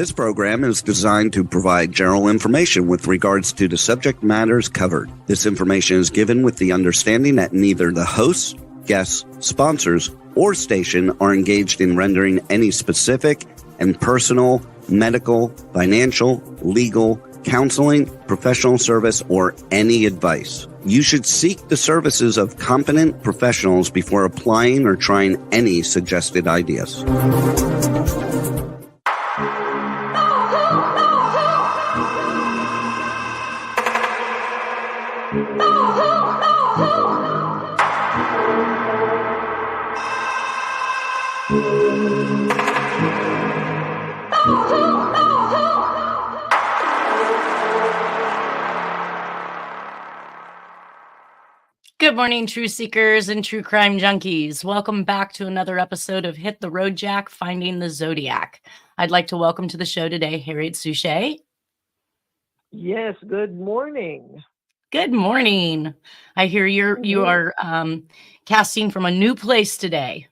This program is designed to provide general information with regards to the subject matters covered. This information is given with the understanding that neither the hosts, guests, sponsors, or station are engaged in rendering any specific and personal, medical, financial, legal, counseling, professional service, or any advice. You should seek the services of competent professionals before applying or trying any suggested ideas. Good morning, true seekers and true crime junkies. Welcome back to another episode of Hit the Road Jack, Finding the Zodiac. I'd like to welcome to the show today, Harriet Suchet. Yes, good morning. Good morning. I hear you are casting from a new place today.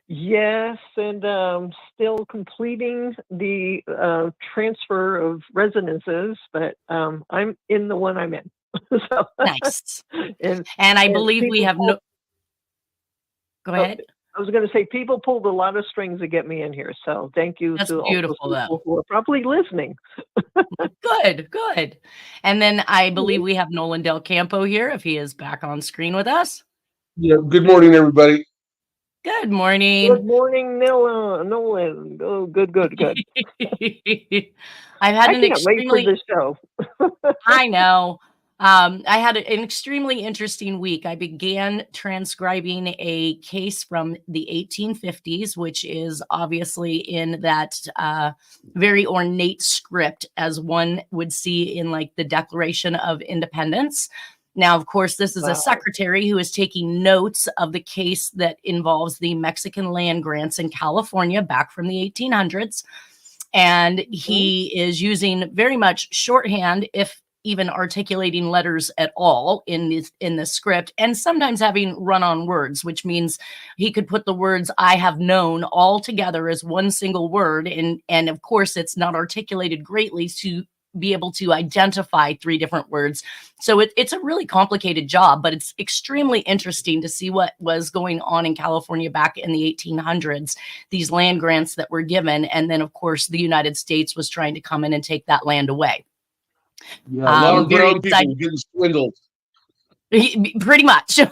Yes, and still completing the transfer of residences, but I'm in the one I'm in. So, nice. And I believe we have no... Go ahead. I was going to say, people pulled a lot of strings to get me in here, so thank you to all those people who are probably listening. Good. And then I believe we have Nolan Del Campo here, if he is back on screen with us. Yeah, good morning, everybody. Good morning. Good morning, Nolan. Oh, good. I've had I can't wait for this show. I know. I had an extremely interesting week. I began transcribing a case from the 1850s, which is obviously in that very ornate script, as one would see in like the Declaration of Independence. Now, of course, this is a secretary who is taking notes of the case that involves the Mexican land grants in California back from the 1800s. And he is using very much shorthand, if even articulating letters at all in the script, and sometimes having run-on words, which means he could put the words "I have known" all together as one single word, and of course it's not articulated greatly to be able to identify three different words. So it's a really complicated job, but it's extremely interesting to see what was going on in California back in the 1800s, these land grants that were given, and then of course the United States was trying to come in and take that land away. Yeah, a lot of brown people getting swindled. Pretty much. Yeah.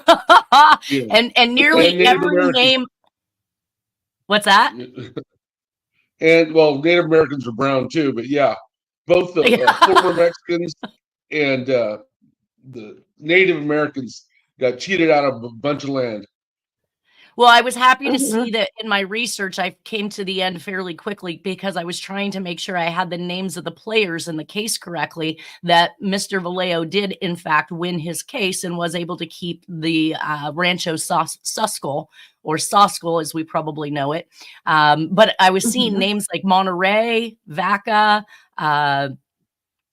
And nearly every name. What's that? And well, Native Americans are brown too, but yeah, both the former Mexicans and the Native Americans got cheated out of a bunch of land. Well, I was happy to see that in my research, I came to the end fairly quickly because I was trying to make sure I had the names of the players in the case correctly, that Mr. Vallejo did, in fact, win his case and was able to keep the Rancho Suscal, or Soscal, as we probably know it. But I was seeing names like Monterey, Vaca,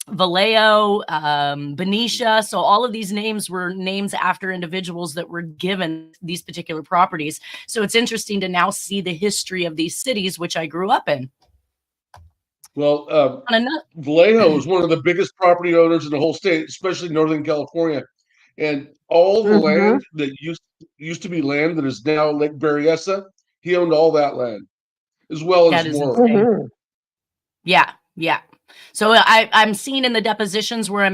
Vallejo, Benicia. So all of these names were names after individuals that were given these particular properties. So it's interesting to now see the history of these cities, which I grew up in. Well, Vallejo is one of the biggest property owners in the whole state, especially Northern California. And all the land that used to be land that is now Lake Berryessa, he owned all that land, as well as more. Yeah. So I'm seeing in the depositions where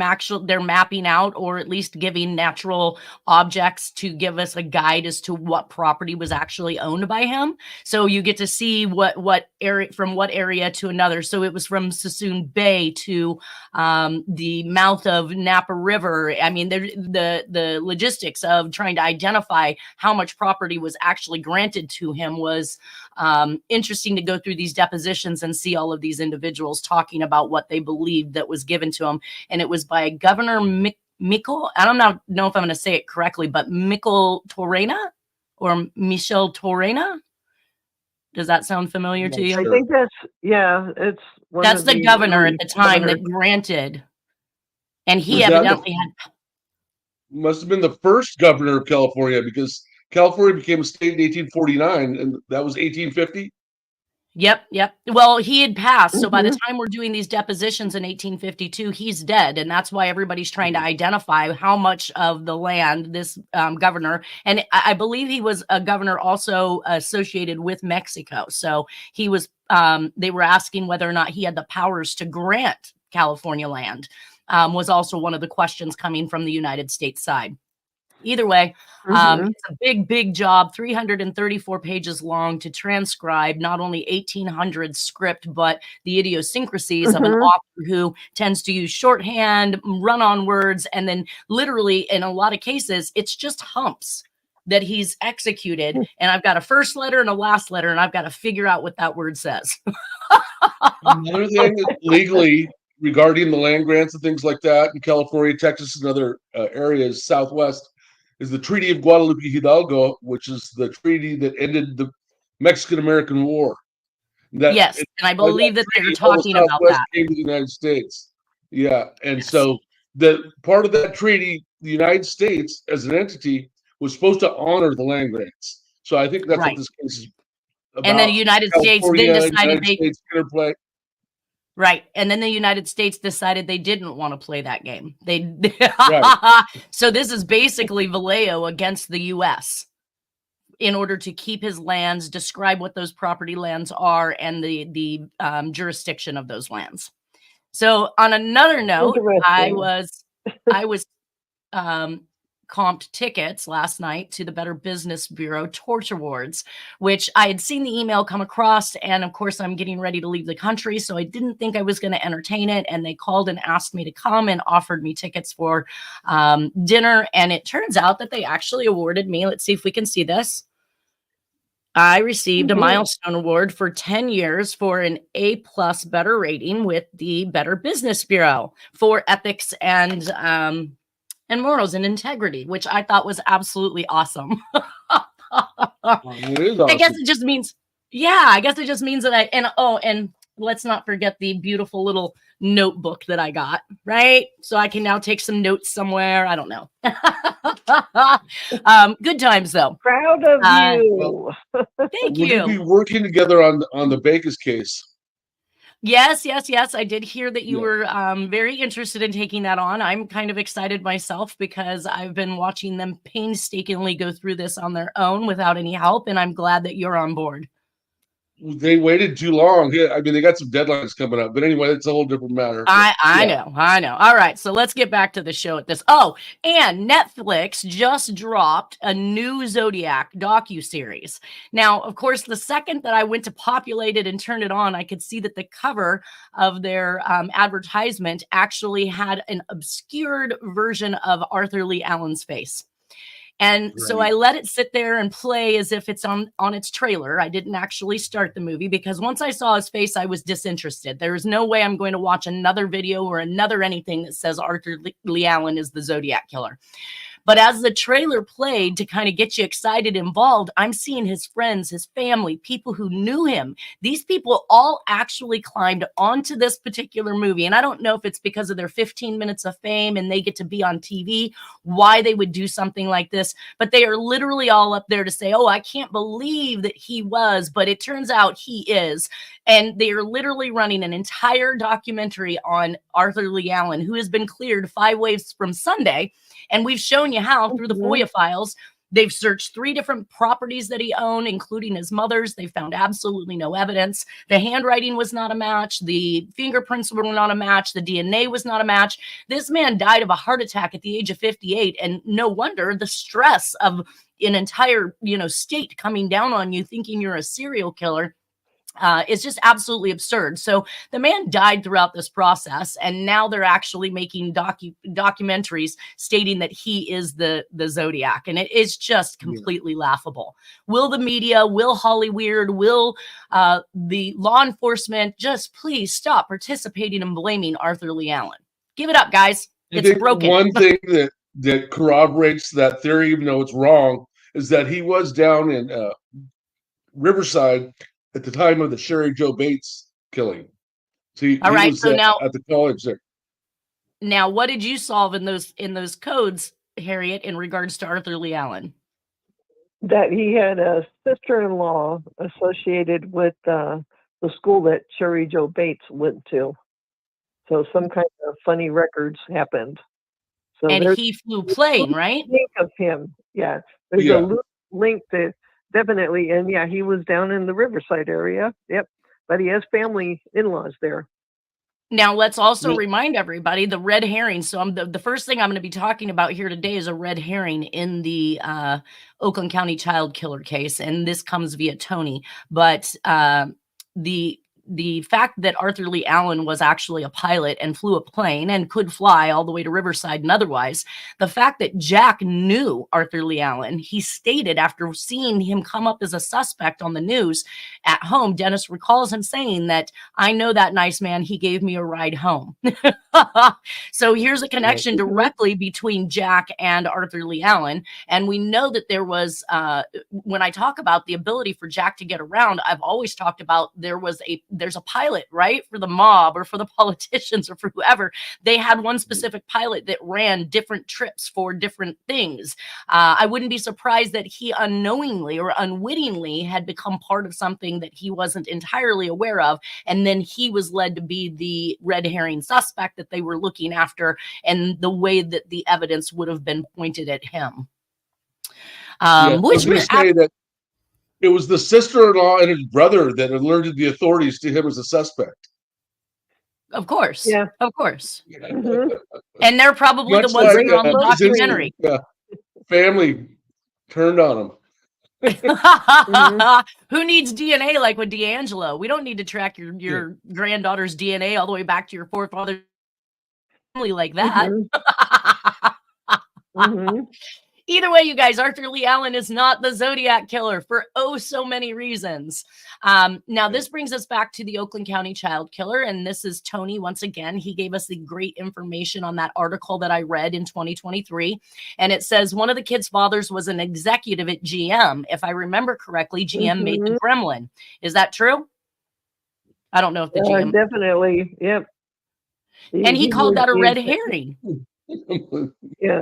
they're mapping out, or at least giving natural objects to give us a guide as to what property was actually owned by him. So you get to see what area, from what area to another. So it was from Sassoon Bay to the mouth of Napa River. I mean, the logistics of trying to identify how much property was actually granted to him was interesting to go through these depositions and see all of these individuals talking about what they believed that was given to them. And it was by Governor Michael, I don't know if I'm going to say it correctly, but Michael Torrena or Michel Torrena. Does that sound familiar to you? I think it's that's the governor at the time that granted. And he evidently must have been the first governor of California, because California became a state in 1849, and that was 1850. Yep. Well, he had passed. So by the Mhm. time we're doing these depositions in 1852, he's dead. And that's why everybody's trying to identify how much of the land this governor, and I believe he was a governor also associated with Mexico. So he was, they were asking whether or not he had the powers to grant California land, was also one of the questions coming from the United States side. Either way, Mhm. it's a big job, 334 pages long to transcribe not only 1800 script, but the idiosyncrasies of an Mhm. author who tends to use shorthand, run on words, and then literally, in a lot of cases, it's just humps that he's executed. And I've got a first letter and a last letter, and I've got to figure out what that word says. Another thing that legally regarding the land grants and things like that in California, Texas, and other areas Southwest is the Treaty of Guadalupe Hidalgo, which is the treaty that ended the Mexican-American War. That Yes, and I by that believe that they're treaty, all the talking about Southwest that. came to the United States. Yeah, and Yes. so the part of that treaty, the United States as an entity was supposed to honor the land grants. So I think that's what Right. this case is And then the about. United States then California, decided United they States interplay. Right, and then the United States decided they didn't wanna play that game. They Right. so this is basically Vallejo against the US in order to keep his lands, describe what those property lands are, and the jurisdiction of those lands. So, on another note, Interesting. I was um, comped tickets last night to the Better Business Bureau Torch Awards, which I had seen the email come across. And of course, I'm getting ready to leave the country. So I didn't think I was going to entertain it. And they called and asked me to come and offered me tickets for dinner. And it turns out that they actually awarded me, let's see if we can see this. I received a Mhm. milestone award for 10 years for an A+ better rating with the Better Business Bureau for ethics and morals and integrity, which I thought was absolutely awesome. It is I guess awesome. it just means, yeah, I guess it just means that and let's not forget the beautiful little notebook that I got, right? So I can now take some notes somewhere. I don't know. Good times though. Proud of Uh, Well, you. thank we're going to be you. working together on the Backus case. Yes. I did hear that you Yeah. were very interested in taking that on. I'm kind of excited myself because I've been watching them painstakingly go through this on their own without any help, and I'm glad that you're on board. They waited too long. Yeah, I mean, they got some deadlines coming up, but anyway, it's a whole different matter. But I yeah, know, I know. All right, so let's get back to the show at this. Oh, and Netflix just dropped a new Zodiac docu-series. Now, of course, the second that I went to populate it and turn it on, I could see that the cover of their advertisement actually had an obscured version of Arthur Lee Allen's face. And so I right. let it sit there and play as if it's on its trailer. I didn't actually start the movie because once I saw his face, I was disinterested. There is no way I'm going to watch another video or another anything that says Arthur Lee Allen is the Zodiac killer. But as the trailer played to kind of get you excited, involved, I'm seeing his friends, his family, people who knew him. These people all actually climbed onto this particular movie. And I don't know if it's because of their 15 minutes of fame and they get to be on TV, why they would do something like this. But they are literally all up there to say, oh, I can't believe that he was, but it turns out he is. And they are literally running an entire documentary on Arthur Lee Allen, who has been cleared 5 ways from Sunday. And we've shown you how through the Mhm. FOIA files. They've searched 3 different properties that he owned, including his mother's. They found absolutely no evidence. The handwriting was not a match. The fingerprints were not a match. The DNA was not a match. This man died of a heart attack at the age of 58. And no wonder the stress of an entire, state coming down on you thinking you're a serial killer is just absolutely absurd. So the man died throughout this process, and now they're actually making documentaries stating that he is the Zodiac, and it is just Yeah. completely laughable. Will the media, will Hollyweird, will the law enforcement just please stop participating and blaming Arthur Lee Allen? Give it up, guys. I It's think broken. one thing that corroborates that theory, even though it's wrong, is that he was down in Riverside at the time of the Sherry Joe Bates killing. So All he right. was So at the college there. now, what did you solve in those codes, Harriet, in regards to Arthur Lee Allen? That he had a sister-in-law associated with the school that Cherry Jo Bates went to. So some kind of funny records happened. So And there's he flew plane, right? a link of him. Yeah, there's Yeah. a link to definitely. And yeah, he was down in the Riverside area. Yep, but he has family in-laws there. Now, let's also Well- remind everybody the red herring. So the first thing I'm going to be talking about here today is a red herring in the Oakland County child killer case. And this comes via Tony. But the fact that Arthur Lee Allen was actually a pilot and flew a plane and could fly all the way to Riverside and otherwise, the fact that Jack knew Arthur Lee Allen, he stated after seeing him come up as a suspect on the news at home, Dennis recalls him saying that, I know that nice man, he gave me a ride home. So here's a connection directly between Jack and Arthur Lee Allen. And we know that there was, when I talk about the ability for Jack to get around, I've always talked about there's a pilot, right? For the mob or for the politicians or for whoever. They had one specific pilot that ran different trips for different things. I wouldn't be surprised that he unknowingly or unwittingly had become part of something that he wasn't entirely aware of. And then he was led to be the red herring suspect that they were looking after, and the way that the evidence would have been pointed at him. I was going to say that it was the sister-in-law and his brother that alerted the authorities to him as a suspect. Of course. Yeah. Of course. Mhm. And they're probably Much the ones that are on the Kaczynski. documentary. Family turned on him. Who needs DNA like with D'Angelo? We don't need to track your granddaughter's DNA all the way back to your forefather's family like that. Mhm. Either way, you guys, Arthur Lee Allen is not the Zodiac killer for so many reasons. Now, this brings us back to the Oakland County child killer, and this is Tony once again. He gave us the great information on that article that I read in 2023, and it says one of the kids' fathers was an executive at GM. If I remember correctly, GM made the Gremlin. Is that true? I don't know if the GM... Definitely, yep. And he called that a red herring. Yeah,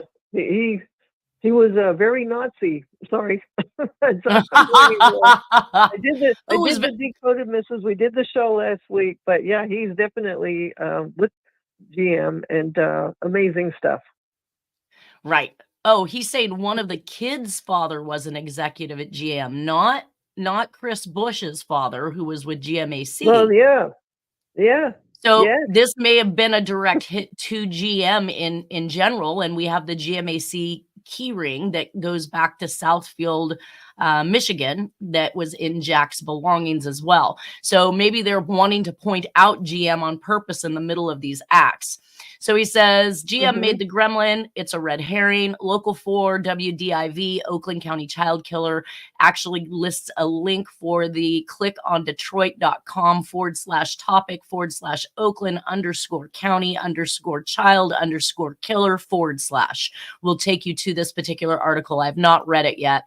he was very Nazi. Sorry. I did the Decoded Misses. We did the show last week, but yeah, he's definitely with GM and amazing stuff. Right. Oh, he's saying one of the kids' father was an executive at GM, not Chris Bush's father, who was with GMAC. Well, yeah. So this may have been a direct hit to GM in general, and we have the GMAC key ring that goes back to Southfield, Michigan, that was in Jack's belongings as well. So maybe they're wanting to point out GM on purpose in the middle of these acts. So he says, GM made the Gremlin. It's a red herring. Local 4 WDIV, Oakland County child killer, actually lists a link for the clickondetroit.com/topic/Oakland_County_child_killer/. Will take you to this particular article. I've not read it yet.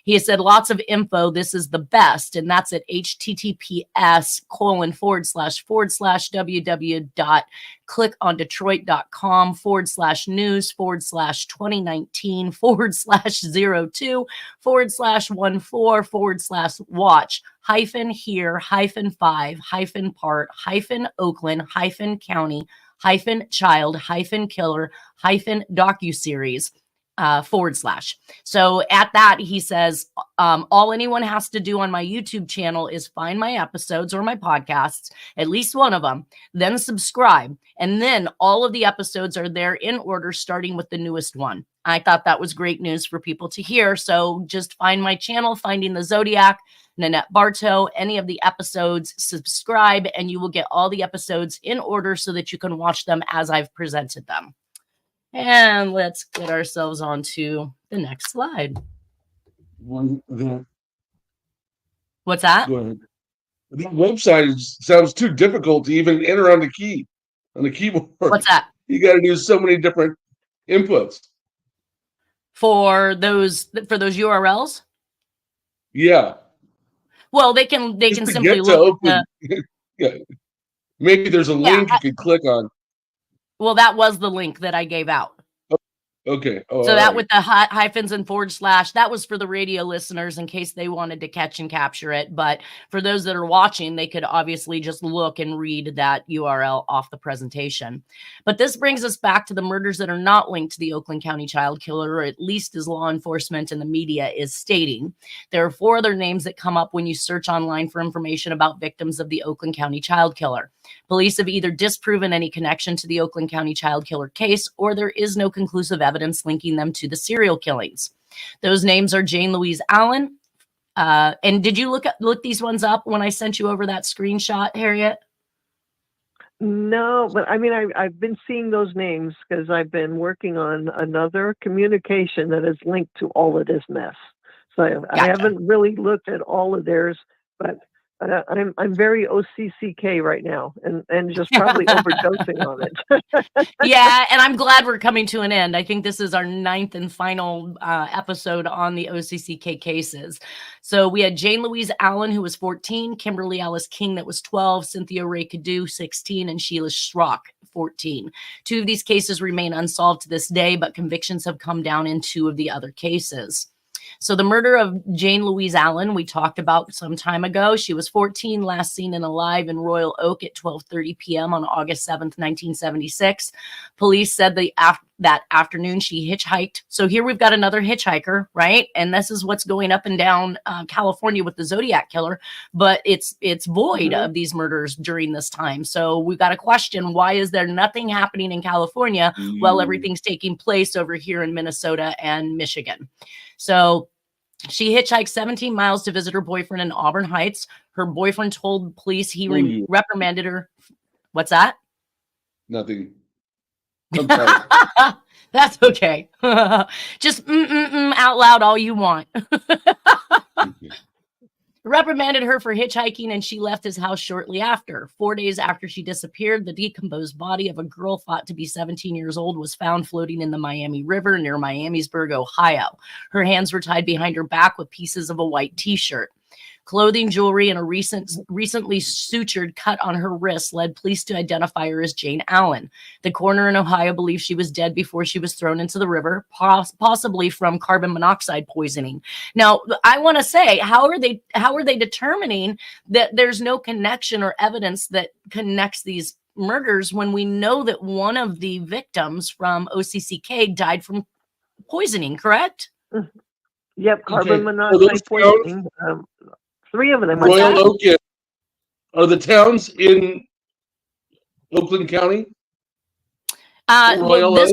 He said lots of info. This is the best. And that's at https://www.clickondetroit.com/02//watch-here-5-part-child-killer-docuseries. / So at that, he says, all anyone has to do on my YouTube channel is find my episodes or my podcasts, at least one of them, then subscribe. And then all of the episodes are there in order, starting with the newest one. I thought that was great news for people to hear. So just find my channel, Finding the Zodiac, Nanette Bartow, any of the episodes, subscribe, and you will get all the episodes in order so that you can watch them as I've presented them. And let's get ourselves onto the next slide. What's that? Go ahead. The website sounds too difficult to even enter on the keyboard. What's that? You got to do so many different inputs. For those URLs? Yeah. Well, they can simply look at yeah. Maybe there's a link you could click on. Well, that was the link that I gave out. Okay. Oh, So all that right. with the hyphens and forward slash, that was for the radio listeners in case they wanted to catch and capture it. But for those that are watching, they could obviously just look and read that URL off the presentation. But this brings us back to the murders that are not linked to the Oakland County child killer, or at least as law enforcement and the media is stating. There are 4 other names that come up when you search online for information about victims of the Oakland County child killer. Police have either disproven any connection to the Oakland County child killer case, or there is no conclusive evidence linking them to the serial killings. Those names are Jane Louise Allen. And did you look these ones up when I sent you over that screenshot, Harriet? No, but I mean, I've been seeing those names because I've been working on another communication that is linked to all of this mess. So I Gotcha. haven't really looked at all of theirs, but I'm very OCCK right now, and just probably overdosing on it. Yeah, and I'm glad we're coming to an end. I think this is our 9th and final episode on the OCCK cases. So we had Jane Louise Allen, who was 14, Kimberly Alice King, that was 12, Cynthia Ray Cadu, 16, and Sheila Schrock, 14. 2 of these cases remain unsolved to this day, but convictions have come down in 2 of the other cases. So the murder of Jane Louise Allen, we talked about some time ago. She was 14, last seen and alive in Royal Oak at 12:30 p.m. on August 7th, 1976. Police said that afternoon she hitchhiked. So here we've got another hitchhiker, right? And this is what's going up and down California with the Zodiac killer, but it's void of these murders during this time. So we've got a question: why is there nothing happening in California while everything's taking place over here in Minnesota and Michigan? So she hitchhiked 17 miles to visit her boyfriend in Auburn Heights. Her boyfriend told police he reprimanded her. What's that? Nothing. I'm sorry. That's okay. Just out loud all you want. Reprimanded her for hitchhiking, and she left his house shortly after. 4 days after she disappeared, the decomposed body of a girl thought to be 17 years old was found floating in the Miami River near Miamisburg, Ohio. Her hands were tied behind her back with pieces of a white t-shirt. Clothing, jewelry, and a recently sutured cut on her wrist led police to identify her as Jane Allen. The coroner in Ohio believes she was dead before she was thrown into the river, possibly from carbon monoxide poisoning. Now, I want to say, how are they determining that there's no connection or evidence that connects these murders when we know that one of the victims from OCCK died from poisoning, correct? Yep, carbon monoxide poisoning. 3 of them. Royal Oak are the towns in Oakland County? Royal Oaks.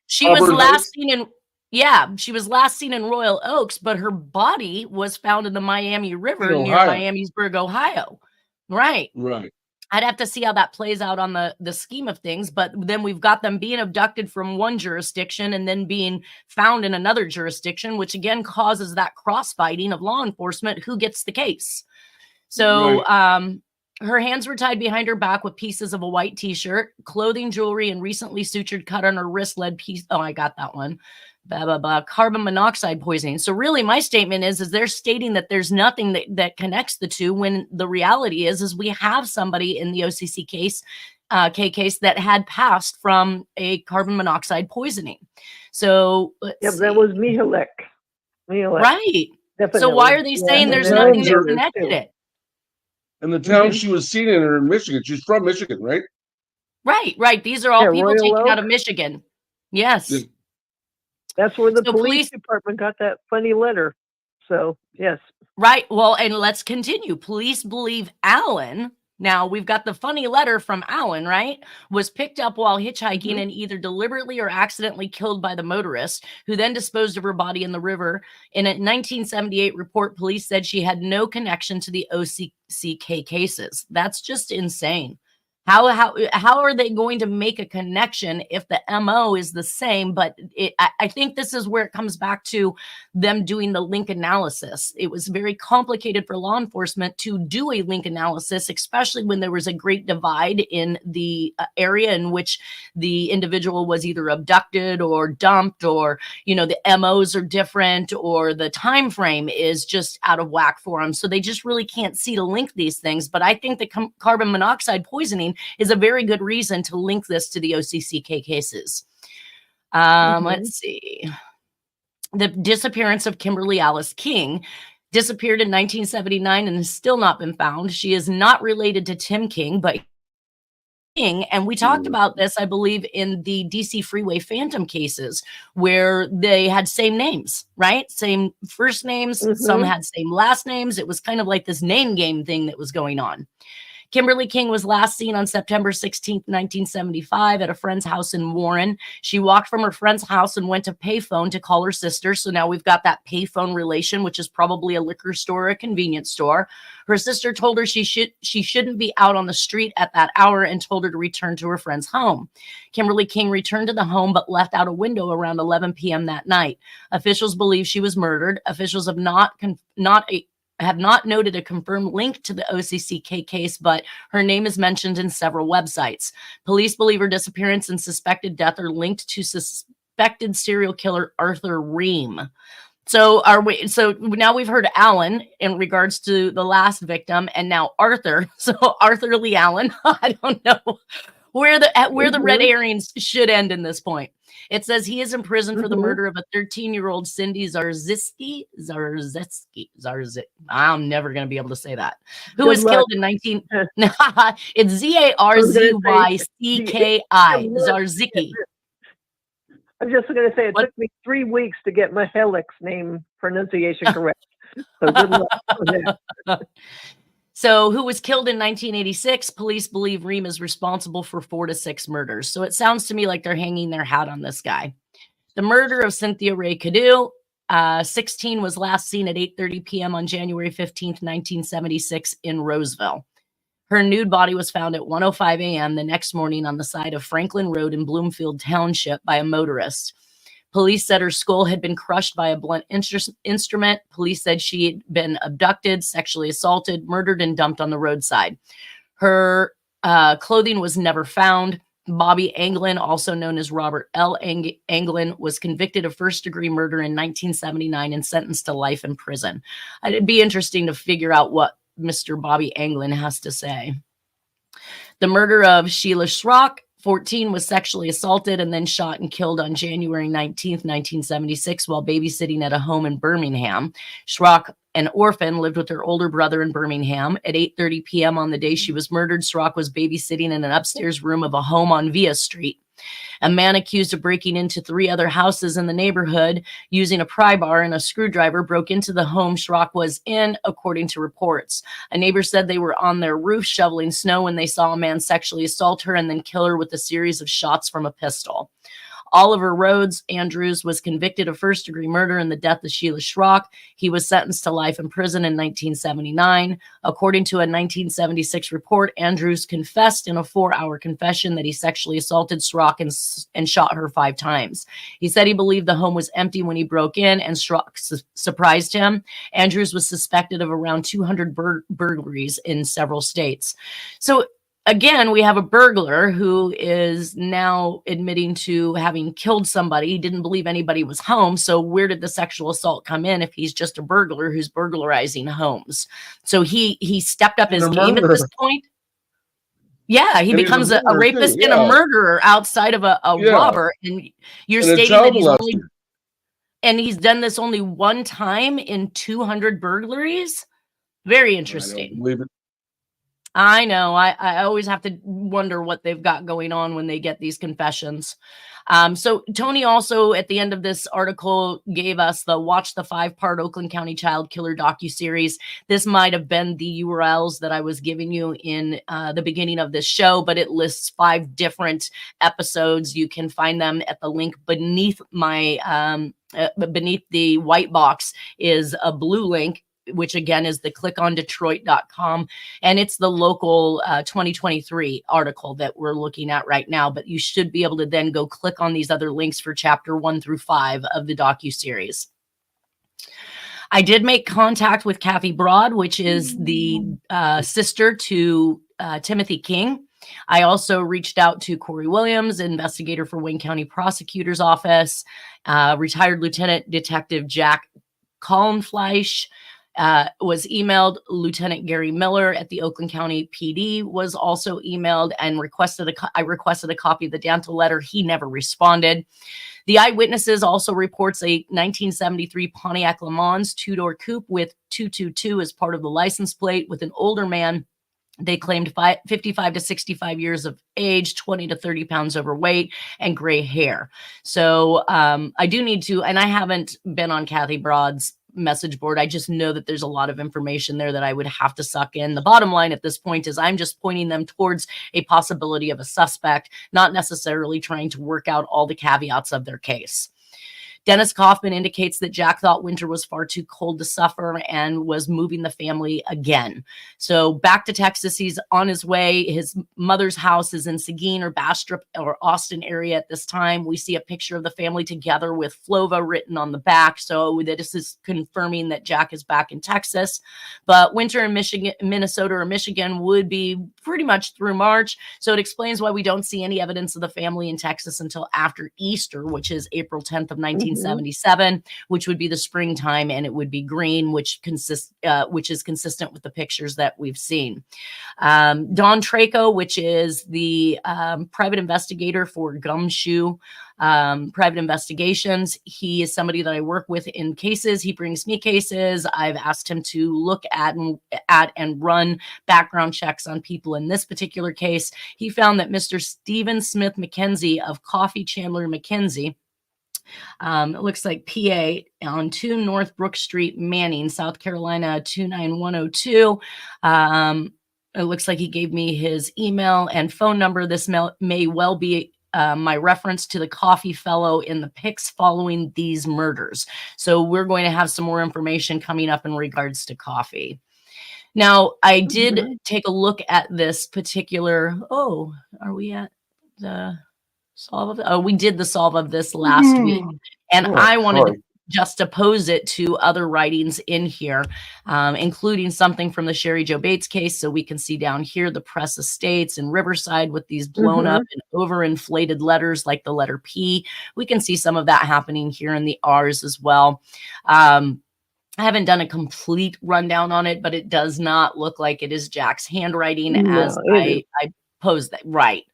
She was last seen in she was last seen in Royal Oaks, but her body was found in the Miami River near Miamisburg, Ohio. Right. Right. I'd have to see how that plays out on the scheme of things, but then we've got them being abducted from one jurisdiction and then being found in another jurisdiction, which again causes that crossfighting of law enforcement. Who gets the case? So her hands were tied behind her back with pieces of a white t-shirt, clothing, jewelry, and recently sutured cut on her wrist led piece. Oh, I got that one. Carbon monoxide poisoning. So really my statement is they're stating that there's nothing that connects the two, when the reality is we have somebody in the OCC case that had passed from a carbon monoxide poisoning. So that was Mihalek. Right. Definitely. So why are they saying there's nothing that connected it? And the town she was seen in are in Michigan. She's from Michigan, right? Right. These are all people taken out of Michigan. Yes. Yeah. That's where the police department got that funny letter. So, yes. Right. Well, and let's continue. Police believe Allen. Now, we've got the funny letter from Allen, right? Was picked up while hitchhiking and either deliberately or accidentally killed by the motorist, who then disposed of her body in the river. In a 1978 report, police said she had no connection to the OCCK cases. That's just insane. How are they going to make a connection if the MO is the same? But I think this is where it comes back to them doing the link analysis. It was very complicated for law enforcement to do a link analysis, especially when there was a great divide in the area in which the individual was either abducted or dumped, or, the MOs are different, or the time frame is just out of whack for them. So they just really can't see to link these things. But I think the carbon monoxide poisoning is a very good reason to link this to the OCCK cases. Let's see. The disappearance of Kimberly Alice King disappeared in 1979 and has still not been found. She is not related to Tim King, but King, and we talked about this, I believe, in the DC Freeway Phantom cases where they had same names, right? Same first names, some had same last names. It was kind of like this name game thing that was going on. Kimberly King was last seen on September 16th, 1975 at a friend's house in Warren. She walked from her friend's house and went to payphone to call her sister. So now we've got that payphone relation, which is probably a liquor store or a convenience store. Her sister told her she shouldn't be out on the street at that hour and told her to return to her friend's home. Kimberly King returned to the home but left out a window around 11 p.m. that night. Officials believe she was murdered. Officials have not noted a confirmed link to the OCCK case, but her name is mentioned in several websites. Police believe her disappearance and suspected death are linked to suspected serial killer Arthur Ream. So now we've heard Alan in regards to the last victim, and now Arthur. So Arthur Lee Allen. I don't know where the red herrings should end in this point. It says he is in prison for the murder of a 13-year-old Cindy Zarzycki. I'm never going to be able to say that. Who was killed in 19... It's Zarzykki. Zarzycki. I'm just going to say it took me 3 weeks to get my Helix name pronunciation correct. So good luck on that. So who was killed in 1986? Police believe Ream is responsible for 4 to 6 murders. So it sounds to me like they're hanging their hat on this guy. The murder of Cynthia Ray Cadieux, 16, was last seen at 8:30 p.m. on January 15th, 1976 in Roseville. Her nude body was found at 1:05 a.m. the next morning on the side of Franklin Road in Bloomfield Township by a motorist. Police said her skull had been crushed by a blunt instrument. Police said she had been abducted, sexually assaulted, murdered, and dumped on the roadside. Her clothing was never found. Bobby Anglin, also known as Robert L. Anglin, was convicted of first-degree murder in 1979 and sentenced to life in prison. It'd be interesting to figure out what Mr. Bobby Anglin has to say. The murder of Sheila Schrock, 14, was sexually assaulted and then shot and killed on January 19th, 1976 while babysitting at a home in Birmingham. Schrock, an orphan, lived with her older brother in Birmingham. At 8:30 p.m. on the day she was murdered, Schrock was babysitting in an upstairs room of a home on Via Street. A man accused of breaking into 3 other houses in the neighborhood using a pry bar and a screwdriver broke into the home Schrock was in, according to reports. A neighbor said they were on their roof shoveling snow when they saw a man sexually assault her and then kill her with a series of shots from a pistol. Oliver Rhodes Andrews was convicted of first-degree murder in the death of Sheila Schrock. He was sentenced to life in prison in 1979. According to a 1976 report, Andrews confessed in a 4-hour confession that he sexually assaulted Schrock and shot her 5 times. He said he believed the home was empty when he broke in and Schrock surprised him. Andrews was suspected of around 200 burglaries in several states. So again, we have a burglar who is now admitting to having killed somebody. He didn't believe anybody was home. So where did the sexual assault come in if he's just a burglar who's burglarizing homes? So he stepped up his game at this point. Yeah, he becomes a rapist and a murderer outside of a robber. And you're stating that he's done this only one time in 200 burglaries? Very interesting. I don't believe it. I know. I always have to wonder what they've got going on when they get these confessions. So Tony also at the end of this article gave us the Watch the 5-part Oakland County Child Killer docuseries. This might have been the URLs that I was giving you in the beginning of this show, but it lists 5 different episodes. You can find them at the link beneath my beneath the white box is a blue link, which again is the clickondetroit.com. And it's the local 2023 article that we're looking at right now. But you should be able to then go click on these other links for chapter 1 through 5 of the docuseries. I did make contact with Kathy Broad, which is the sister to Timothy King. I also reached out to Corey Williams, investigator for Wayne County Prosecutor's Office, retired Lieutenant Detective Jack Kallenfleisch, was emailed. Lieutenant Gary Miller at the Oakland County PD was also emailed and I requested a copy of the Dantle letter. He never responded. The eyewitnesses also reports a 1973 Pontiac Le Mans two-door coupe with 222 as part of the license plate with an older man. They claimed 55 to 65 years of age, 20 to 30 pounds overweight, and gray hair. So I do need to, and I haven't been on Kathy Broad's message board. I just know that there's a lot of information there that I would have to suck in. The bottom line at this point is I'm just pointing them towards a possibility of a suspect, not necessarily trying to work out all the caveats of their case. Dennis Kaufman indicates that Jack thought winter was far too cold to suffer and was moving the family again. So back to Texas, he's on his way. His mother's house is in Seguin or Bastrop or Austin area at this time. We see a picture of the family together with Flova written on the back. So this is confirming that Jack is back in Texas. But winter in Michigan, Minnesota or Michigan would be pretty much through March. So it explains why we don't see any evidence of the family in Texas until after Easter, which is April 10th of 1977, which would be the springtime, and it would be green, which is consistent with the pictures that we've seen. Don Traco, which is the private investigator for Gumshoe Private Investigations. He is somebody that I work with in cases. He brings me cases. I've asked him to look at and run background checks on people in this particular case. He found that Mr. Stephen Smith McKenzie of Coffee Chandler McKenzie, it looks like PA, on 2 North Brook Street, Manning, South Carolina, 29102. It looks like he gave me his email and phone number. This may well be my reference to the coffee fellow in the pics following these murders. So we're going to have some more information coming up in regards to coffee. Now, I did take a look at this particular, are we at the solve of it? We did the solve of this last week, and I wanted to just oppose it to other writings in here, including something from the Sherry Jo Bates case. So we can see down here the Press Estates in Riverside with these blown up and overinflated letters like the letter P. We can see some of that happening here in the R's as well. I haven't done a complete rundown on it, but it does not look like it is Jack's handwriting as I posed that. Right.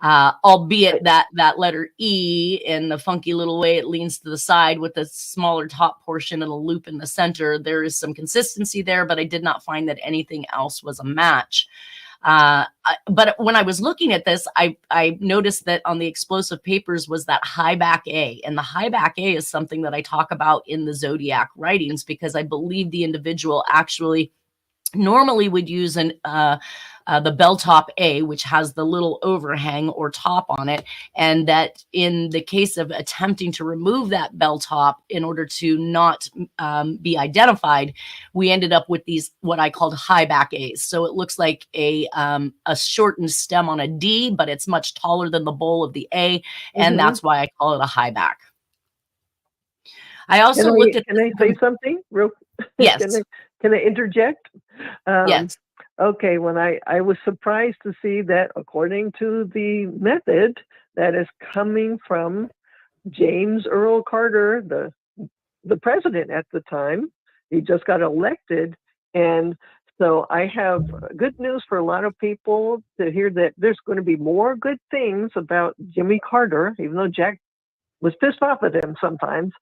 Albeit that letter E in the funky little way it leans to the side with a smaller top portion and a loop in the center. There is some consistency there, but I did not find that anything else was a match. But when I was looking at this, I noticed that on the explosive papers was that high back A. And the high back A is something that I talk about in the Zodiac writings, because I believe the individual actually normally would use the bell top A, which has the little overhang or top on it. And that in the case of attempting to remove that bell top in order to not be identified, we ended up with these, what I called high back A's. So it looks like a shortened stem on a D, but it's much taller than the bowl of the A. And that's why I call it a high back. I also looked at— Can I say something? Yes. Can I interject? Yes. Okay, when I was surprised to see that according to the method that is coming from James Earl Carter, the president at the time, he just got elected. And so I have good news for a lot of people to hear that there's going to be more good things about Jimmy Carter, even though Jack was pissed off at him sometimes.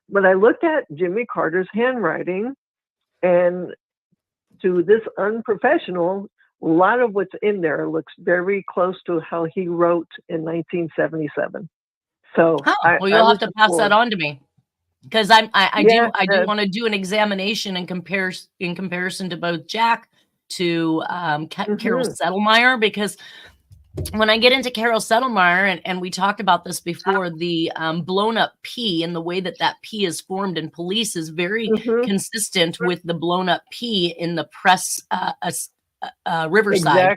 But I looked at Jimmy Carter's handwriting, and to this unprofessional, a lot of what's in there looks very close to how he wrote in 1977. So you'll have to pass that on to me, because I do want to do an examination and in comparison to both Jack to Carol Settlemyre, because when I get into Carol Settlemyre, and we talked about this before, the blown up P and the way that P is formed in police is very consistent with the blown up P in the Press Riverside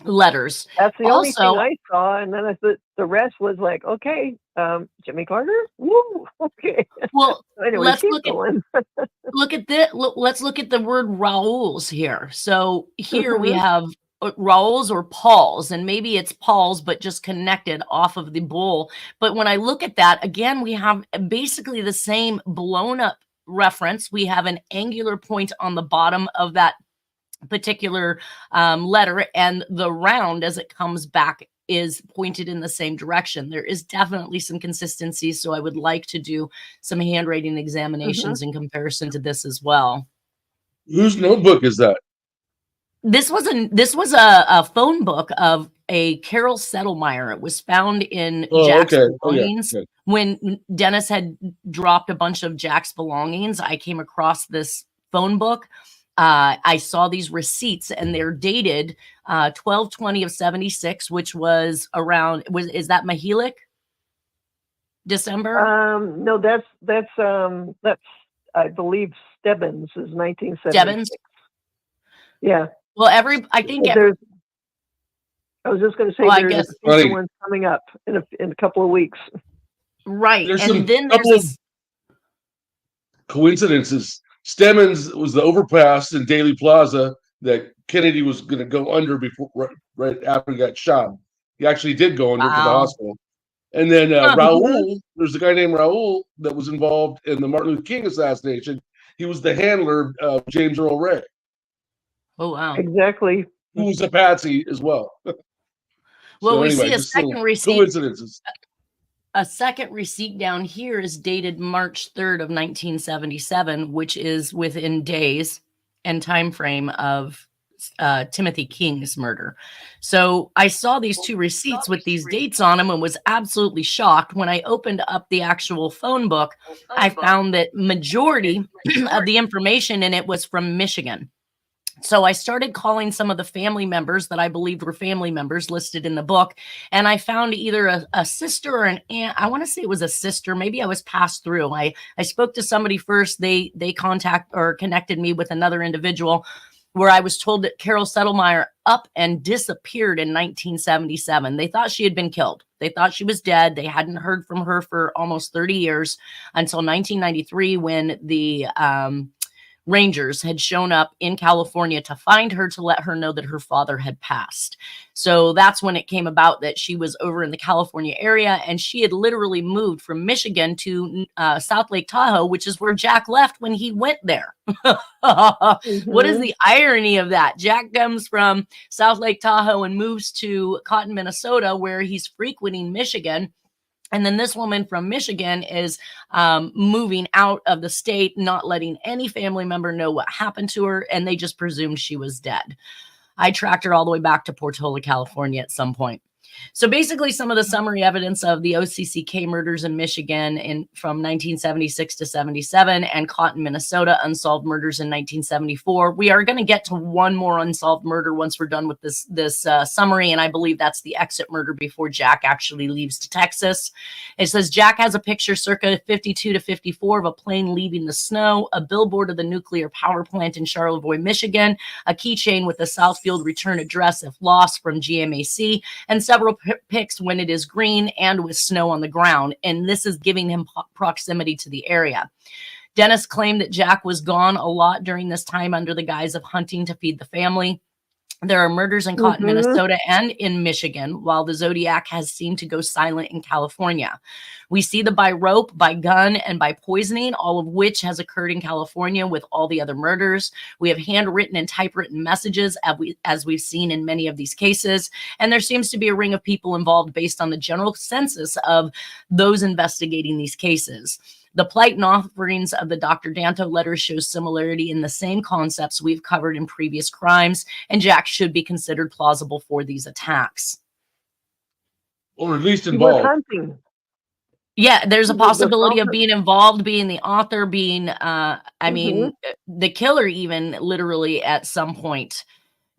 letters. That's the only thing I saw, and then I thought the rest was like, okay, Jimmy Carter, woo, okay. Well, anyway, let's look at let's look at the word Raoul's here. So here we have Raoul's or Paul's, and maybe it's Paul's, but just connected off of the bowl. But when I look at that, again, we have basically the same blown up reference, we have an angular point on the bottom of that particular letter, and the round as it comes back is pointed in the same direction. There is definitely some consistency, so I would like to do some handwriting examinations in comparison to this as well. Whose notebook is that? This was a phone book of a Carol Settlemeyer. It was found in Jack's belongings. When Dennis had dropped a bunch of Jack's belongings, I came across this phone book. I saw these receipts, and they're dated 12/20 of 76, which was around, is that Mahelic? December? No, that's I believe Stebbins is 1976. Stebbins? Yeah. Well, I think I was just going to say, there's a future one coming up in a couple of weeks. Right. There's and then couple of coincidences. Stebbins was the overpass in Daly Plaza that Kennedy was going to go under before, right after he got shot. He actually did go under to the hospital. And then Raul, there's a guy named Raul that was involved in the Martin Luther King assassination. He was the handler of James Earl Ray. Oh, wow. Exactly. Who was a patsy as well. Well, we see a second receipt. Coincidences. A second receipt down here is dated March 3rd of 1977, which is within days and time frame of Timothy King's murder. So I saw these two receipts with these dates on them and was absolutely shocked. When I opened up the actual phone book, I found that majority of the information in it was from Michigan. So I started calling some of the family members that I believed were family members listed in the book. And I found either a sister or an aunt. I want to say it was a sister. Maybe I was passed through. I spoke to somebody first. They connected me with another individual where I was told that Carol Settlemeyer up and disappeared in 1977. They thought she had been killed. They thought she was dead. They hadn't heard from her for almost 30 years until 1993 when the Rangers had shown up in California to find her, to let her know that her father had passed. So that's when it came about that she was over in the California area, and she had literally moved from Michigan to South Lake Tahoe, which is where Jack left when he went there. What is the irony of that? Jack comes from South Lake Tahoe and moves to Cotton, Minnesota, where he's frequenting Michigan. And then this woman from Michigan is moving out of the state, not letting any family member know what happened to her, and they just presumed she was dead. I tracked her all the way back to Portola, California at some point. So basically some of the summary evidence of the OCCK murders in Michigan from 1976 to 77 and Cotton, Minnesota, unsolved murders in 1974. We are going to get to one more unsolved murder once we're done with this summary, and I believe that's the exit murder before Jack actually leaves to Texas. It says Jack has a picture circa 52 to 54 of a plane leaving the snow, a billboard of the nuclear power plant in Charlevoix, Michigan, a keychain with a Southfield return address if lost from GMAC, and several pics when it is green and with snow on the ground, and this is giving him proximity to the area. Dennis claimed that Jack was gone a lot during this time under the guise of hunting to feed the family. There are murders in Cotton, Minnesota and in Michigan, while the Zodiac has seemed to go silent in California. We see the by rope, by gun, and by poisoning, all of which has occurred in California with all the other murders. We have handwritten and typewritten messages, as we've seen in many of these cases. And there seems to be a ring of people involved based on the general census of those investigating these cases. The plight and offerings of the Dr. Danto letters show similarity in the same concepts we've covered in previous crimes, and Jack should be considered plausible for these attacks. Or at least involved. Hunting. Yeah, there's a possibility of being involved, being the author, being, the killer even, literally at some point.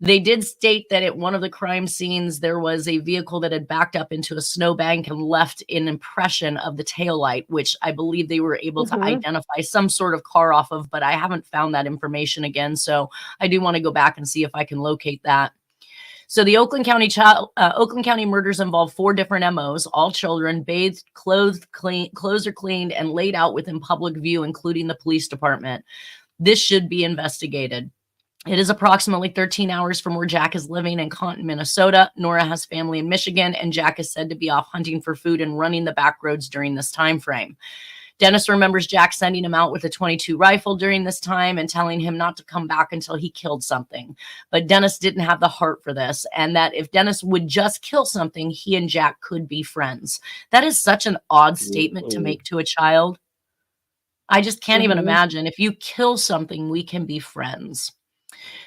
They did state that at one of the crime scenes, there was a vehicle that had backed up into a snowbank and left an impression of the taillight, which I believe they were able to identify some sort of car off of, but I haven't found that information again. So I do want to go back and see if I can locate that. So the Oakland County murders involve 4 different MOs, all children, bathed, clothes are cleaned, and laid out within public view, including the police department. This should be investigated. It is approximately 13 hours from where Jack is living in Cotton, Minnesota. Nora has family in Michigan, and Jack is said to be off hunting for food and running the back roads during this time frame. Dennis remembers Jack sending him out with a .22 rifle during this time and telling him not to come back until he killed something. But Dennis didn't have the heart for this, and that if Dennis would just kill something, he and Jack could be friends. That is such an odd statement to make to a child. I just can't even imagine. If you kill something, we can be friends.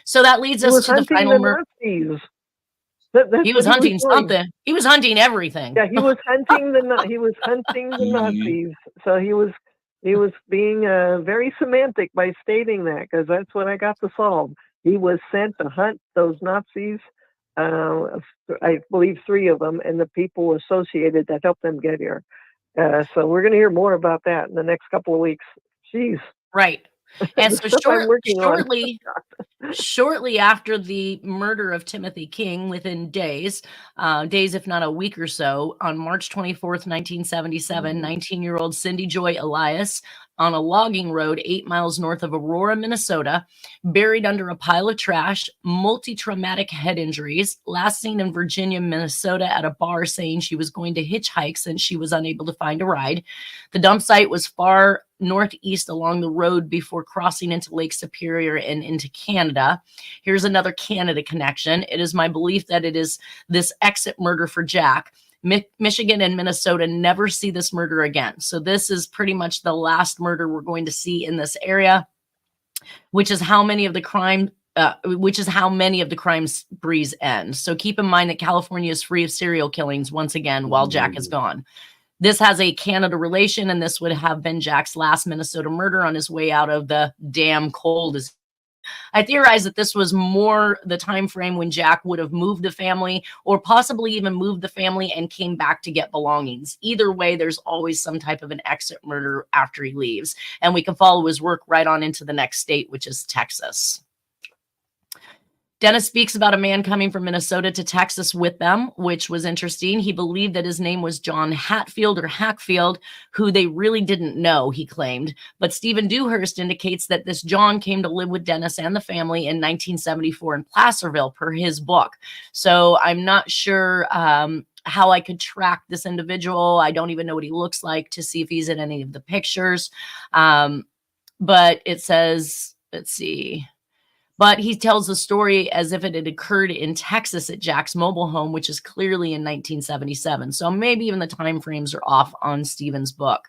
So that leads us to the final murder. He was hunting something. He was hunting everything. Yeah, he was hunting the Nazis. So he was being very semantic by stating that, because that's what I got to solve. He was sent to hunt those Nazis. I believe 3 of them, and the people associated that helped them get here. So we're going to hear more about that in the next couple of weeks. Jeez. Right. And so shortly after the murder of Timothy King, within days, if not a week or so, on March 24th, 1977, 19-year-old Cindy Joy Elias on a logging road 8 miles north of Aurora, Minnesota, buried under a pile of trash, multi-traumatic head injuries, last seen in Virginia, Minnesota at a bar saying she was going to hitchhike since she was unable to find a ride. The dump site was far northeast along the road before crossing into Lake Superior and into Canada. Here's another Canada connection. It is my belief that it is this exit murder for Jack. Michigan and Minnesota never see this murder again. So this is pretty much the last murder we're going to see in this area, which is how many of the crime sprees end. So keep in mind that California is free of serial killings once again while Jack is gone. This has a Canada relation, and this would have been Jack's last Minnesota murder on his way out of the damn cold. I theorize that this was more the time frame when Jack would have moved the family, or possibly even moved the family and came back to get belongings. Either way, there's always some type of an exit murder after he leaves, and we can follow his work right on into the next state, which is Texas. Dennis speaks about a man coming from Minnesota to Texas with them, which was interesting. He believed that his name was John Hatfield or Hackfield, who they really didn't know, he claimed. But Stephen Dewhurst indicates that this John came to live with Dennis and the family in 1974 in Placerville, per his book. So I'm not sure how I could track this individual. I don't even know what he looks like to see if he's in any of the pictures. But it says, let's see. But he tells the story as if it had occurred in Texas at Jack's mobile home, which is clearly in 1977. So maybe even the time frames are off on Stephen's book.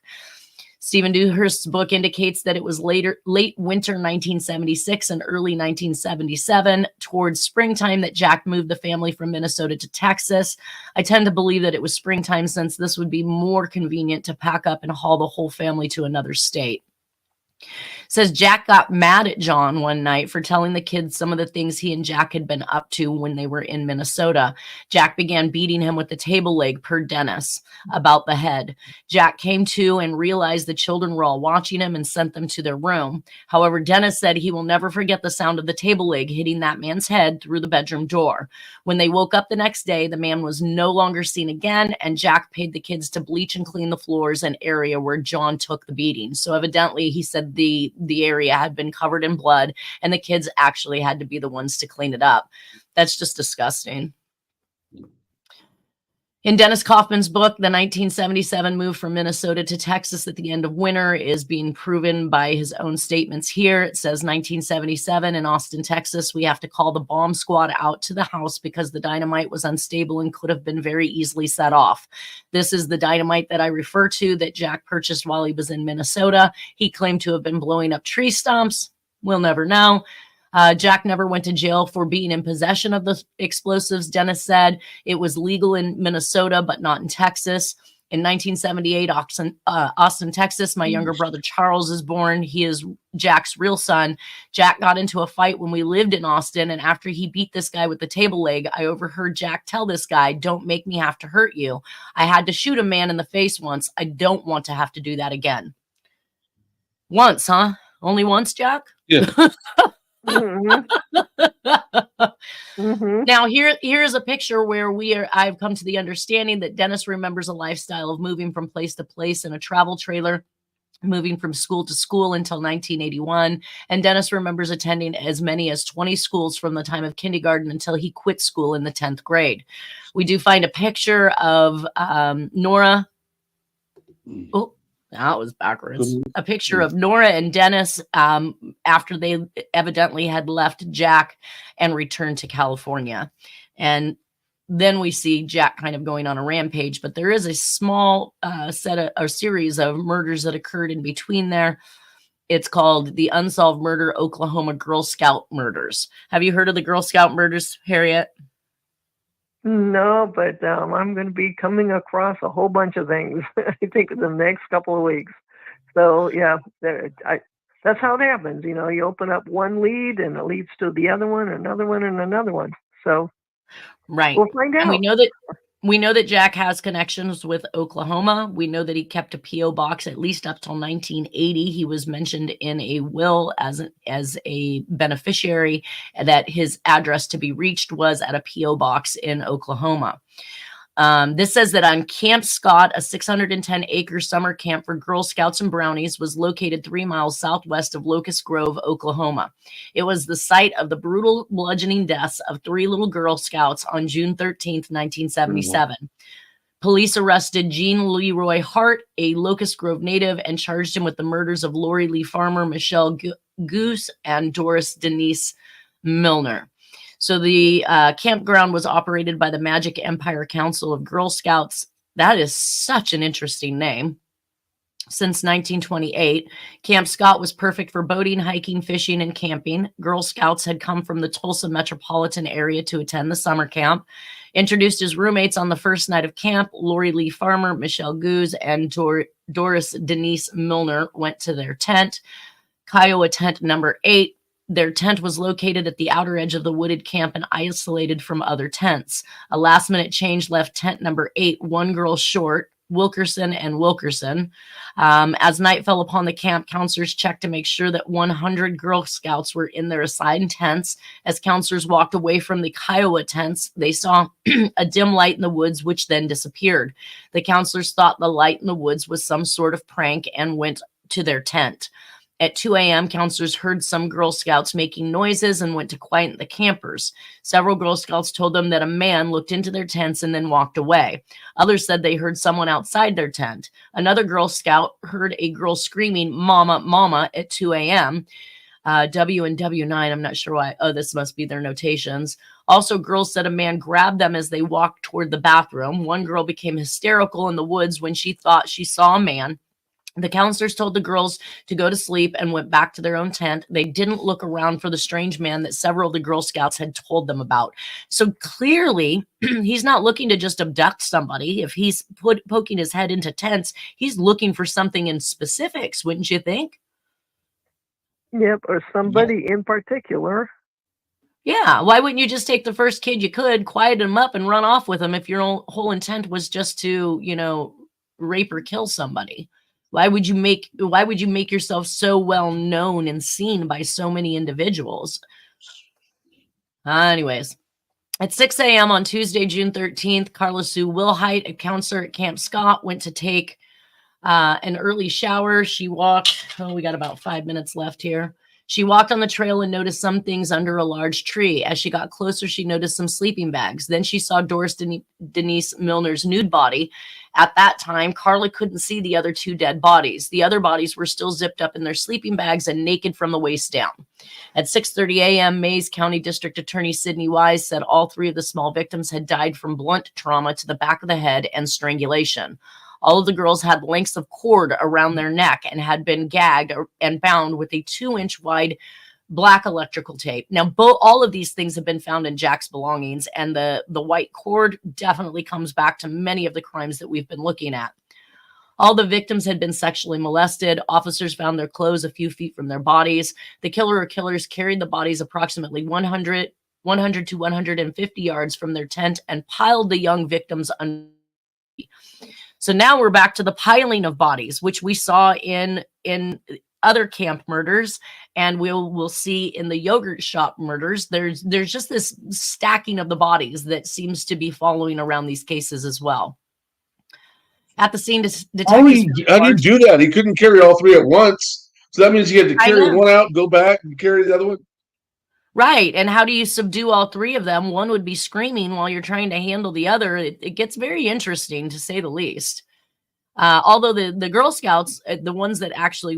Stephen Dewhurst's book indicates that it was late winter 1976 and early 1977, towards springtime, that Jack moved the family from Minnesota to Texas. I tend to believe that it was springtime, since this would be more convenient to pack up and haul the whole family to another state. Says Jack got mad at John one night for telling the kids some of the things he and Jack had been up to when they were in Minnesota. Jack began beating him with the table leg, per Dennis, about the head. Jack came to and realized the children were all watching him and sent them to their room. However, Dennis said he will never forget the sound of the table leg hitting that man's head through the bedroom door. When they woke up the next day, the man was no longer seen again, and Jack paid the kids to bleach and clean the floors and area where John took the beating. So evidently, he said the area had been covered in blood, and the kids actually had to be the ones to clean it up. That's just disgusting. In Dennis Kaufman's book, the 1977 move from Minnesota to Texas at the end of winter is being proven by his own statements here. It says 1977 in Austin, Texas, we have to call the bomb squad out to the house because the dynamite was unstable and could have been very easily set off. This is the dynamite that I refer to that Jack purchased while he was in Minnesota. He claimed to have been blowing up tree stumps. We'll never know. Jack never went to jail for being in possession of the explosives. Dennis said it was legal in Minnesota, but not in Texas. In 1978, Austin, Texas, my younger brother Charles is born. He is Jack's real son. Jack got into a fight when we lived in Austin, and after he beat this guy with the table leg, I overheard Jack tell this guy, "Don't make me have to hurt you. I had to shoot a man in the face once. I don't want to have to do that again." Once, huh? Only once, Jack? Yeah. Now here's a picture where I've come to the understanding that Dennis remembers a lifestyle of moving from place to place in a travel trailer, moving from school to school until 1981. And Dennis remembers attending as many as 20 schools from the time of kindergarten until he quit school in the 10th grade. We do find a picture of Nora. Oh, That was backwards. Mhm. A picture of Nora and Dennis after they evidently had left Jack and returned to California. And then we see Jack kind of going on a rampage, but there is a small series of murders that occurred in between there. It's called the Unsolved Murder Oklahoma Girl Scout Murders. Have you heard of the Girl Scout murders, Harriet? No, but I'm going to be coming across a whole bunch of things, I think, in the next couple of weeks. So, yeah, that's how it happens. You know, you open up one lead and it leads to the other one, another one, and another one. So, right. We'll find out. And we know that Jack has connections with Oklahoma. We know that he kept a P.O. box at least up till 1980. He was mentioned in a will as a beneficiary, that his address to be reached was at a P.O. box in Oklahoma. This says that on Camp Scott, a 610-acre summer camp for Girl Scouts and Brownies, was located 3 miles southwest of Locust Grove, Oklahoma. It was the site of the brutal bludgeoning deaths of 3 little Girl Scouts on June 13th, 1977. Police arrested Gene Leroy Hart, a Locust Grove native, and charged him with the murders of Lori Lee Farmer, Michelle Goose, and Doris Denise Milner. So the campground was operated by the Magic Empire Council of Girl Scouts. That is such an interesting name. Since 1928, Camp Scott was perfect for boating, hiking, fishing, and camping. Girl Scouts had come from the Tulsa metropolitan area to attend the summer camp. Introduced as roommates on the first night of camp, Lori Lee Farmer, Michelle Goose, and Doris Denise Milner went to their tent, Kiowa tent number 8. Their tent was located at the outer edge of the wooded camp and isolated from other tents. A last-minute change left tent number 8 one girl short, Wilkerson and Wilkerson. As night fell upon the camp, counselors checked to make sure that 100 Girl Scouts were in their assigned tents. As counselors walked away from the Kiowa tents, they saw a dim light in the woods, which then disappeared. The counselors thought the light in the woods was some sort of prank and went to their tent. At 2 a.m., counselors heard some Girl Scouts making noises and went to quiet the campers. Several Girl Scouts told them that a man looked into their tents and then walked away. Others said they heard someone outside their tent. Another Girl Scout heard a girl screaming, "Mama, Mama," at 2 a.m. W and W9, I'm not sure why. Oh, this must be their notations. Also, girls said a man grabbed them as they walked toward the bathroom. One girl became hysterical in the woods when she thought she saw a man. The counselors told the girls to go to sleep and went back to their own tent. They didn't look around for the strange man that several of the Girl Scouts had told them about. So clearly, he's not looking to just abduct somebody. If he's poking his head into tents, he's looking for something in specifics, wouldn't you think? Yep, or somebody in particular. Yeah, why wouldn't you just take the first kid you could, quiet him up, and run off with him if your whole intent was just to, rape or kill somebody? Why would you make yourself so well known and seen by so many individuals? Anyways, at 6 a.m. on Tuesday, June 13th, Carla Sue Wilhite, a counselor at Camp Scott, went to take an early shower. She walked, we got about 5 minutes left here. She walked on the trail and noticed some things under a large tree. As she got closer, she noticed some sleeping bags. Then she saw Doris Denise Milner's nude body. At that time, Carla couldn't see the other 2 dead bodies. The other bodies were still zipped up in their sleeping bags and naked from the waist down. At 6:30 a.m., Mays County District Attorney Sidney Wise said all 3 of the small victims had died from blunt trauma to the back of the head and strangulation. All of the girls had lengths of cord around their neck and had been gagged and bound with a 2-inch wide black electrical tape. Now, all of these things have been found in Jack's belongings, and the white cord definitely comes back to many of the crimes that we've been looking at. All the victims had been sexually molested. Officers found their clothes a few feet from their bodies. The killer or killers carried the bodies approximately 100 to 150 yards from their tent and piled the young victims under. So now we're back to the piling of bodies, which we saw in other camp murders, and we'll see in the yogurt shop murders. There's just this stacking of the bodies that seems to be following around these cases as well. At the scene, detectives. How do you do that? He couldn't carry all 3 at once, so that means he had to carry one out, go back, and carry the other one. Right, and how do you subdue all 3 of them? One would be screaming while you're trying to handle the other. It gets very interesting, to say the least. Although the Girl Scouts, the ones that actually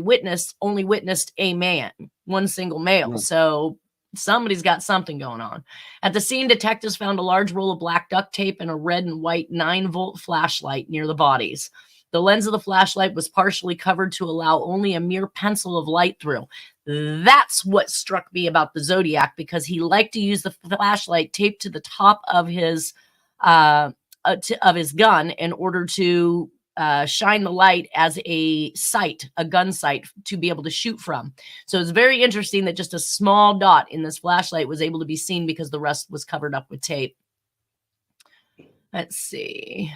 only witnessed a man, one single male. So somebody's got something going on. At the scene, detectives found a large roll of black duct tape and a red and white 9-volt flashlight near the bodies. The lens of the flashlight was partially covered to allow only a mere pencil of light through. That's what struck me about the Zodiac, because he liked to use the flashlight taped to the top of his gun in order to shine the light as a gun sight to be able to shoot from. So it's very interesting that just a small dot in this flashlight was able to be seen because the rest was covered up with tape. Let's see.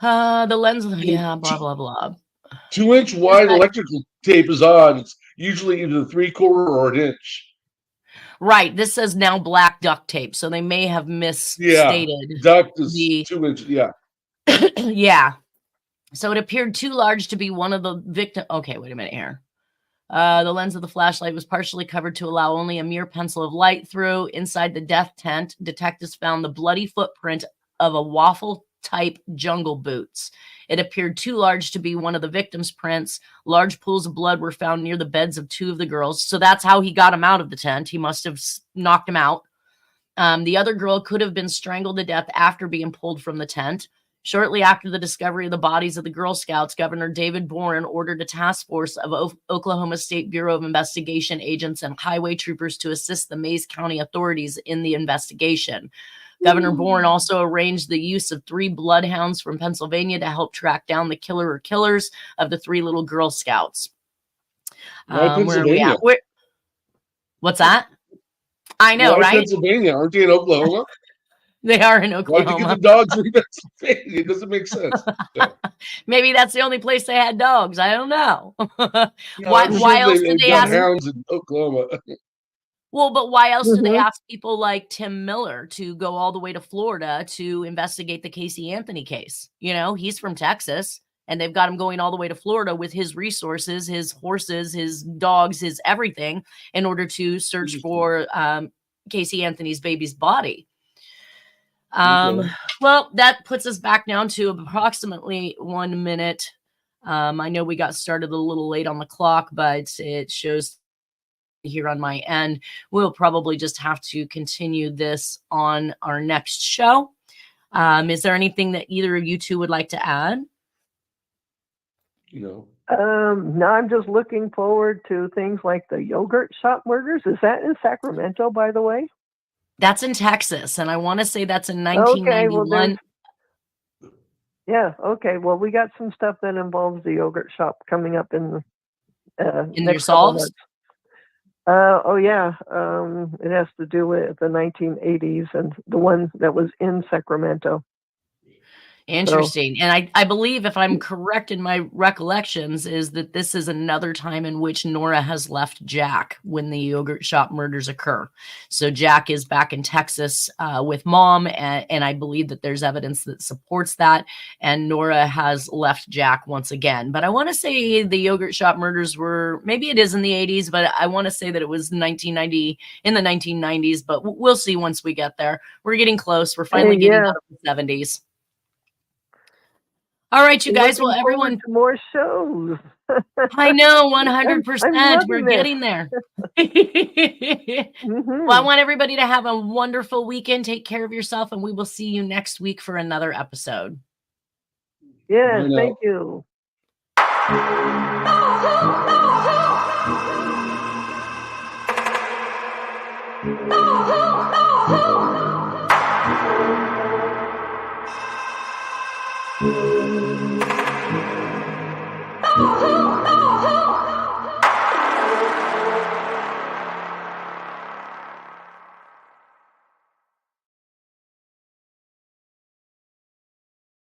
The lens, blah, blah, blah. 2-inch wide electrical tape is odd. It's usually either 3/4 or an inch. Right. This says now black duct tape, so they may have misstated. Duct is 2 inches. Yeah. Yeah. So it appeared too large to be one of the victim. Okay, wait a minute here. The lens of the flashlight was partially covered to allow only a mere pencil of light through. Inside the death tent, detectives found the bloody footprint of a waffle-type jungle boots. It appeared too large to be one of the victim's prints. Large pools of blood were found near the beds of 2 of the girls. So that's how he got him out of the tent. He must have knocked him out. The other girl could have been strangled to death after being pulled from the tent. Shortly after the discovery of the bodies of the Girl Scouts, Governor David Boren ordered a task force of Oklahoma State Bureau of Investigation agents and highway troopers to assist the Mays County authorities in the investigation. Governor Boren also arranged the use of 3 bloodhounds from Pennsylvania to help track down the killer or killers of the 3 little Girl Scouts. Where are we at? What's that? I know, right? Pennsylvania, aren't they in Oklahoma? They are in Oklahoma. Why'd you get the dogs from Pennsylvania? It doesn't make sense. Maybe that's the only place they had dogs. I don't know. Why else did they ask hounds in Oklahoma? Well, but why else did they ask people like Tim Miller to go all the way to Florida to investigate the Casey Anthony case? You know, he's from Texas, and they've got him going all the way to Florida with his resources, his horses, his dogs, his everything, in order to search for Casey Anthony's baby's body. Well, that puts us back down to approximately 1 minute. I know we got started a little late on the clock, but it shows here on my end. We'll probably just have to continue this on our next show. Is there anything that either of you two would like to add? No, I'm just looking forward to things like the yogurt shop murders. Is that in Sacramento, by the way? That's in Texas, and I want to say that's in 1991. Okay. Well, we got some stuff that involves the yogurt shop coming up in your solves. It has to do with the 1980s and the one that was in Sacramento. Interesting. And I believe, if I'm correct in my recollections, is that this is another time in which Nora has left Jack when the yogurt shop murders occur. So Jack is back in Texas with mom, and I believe that there's evidence that supports that. And Nora has left Jack once again. But I want to say the yogurt shop murders were, maybe it is in the 80s, but I want to say that it was 1990, in the 1990s. But we'll see once we get there. We're getting close. We're finally getting out of the 70s. All right, you guys. Well, everyone, more shows. I know, 100%. We're getting there. Well, I want everybody to have a wonderful weekend. Take care of yourself, and we will see you next week for another episode. Yes, thank you.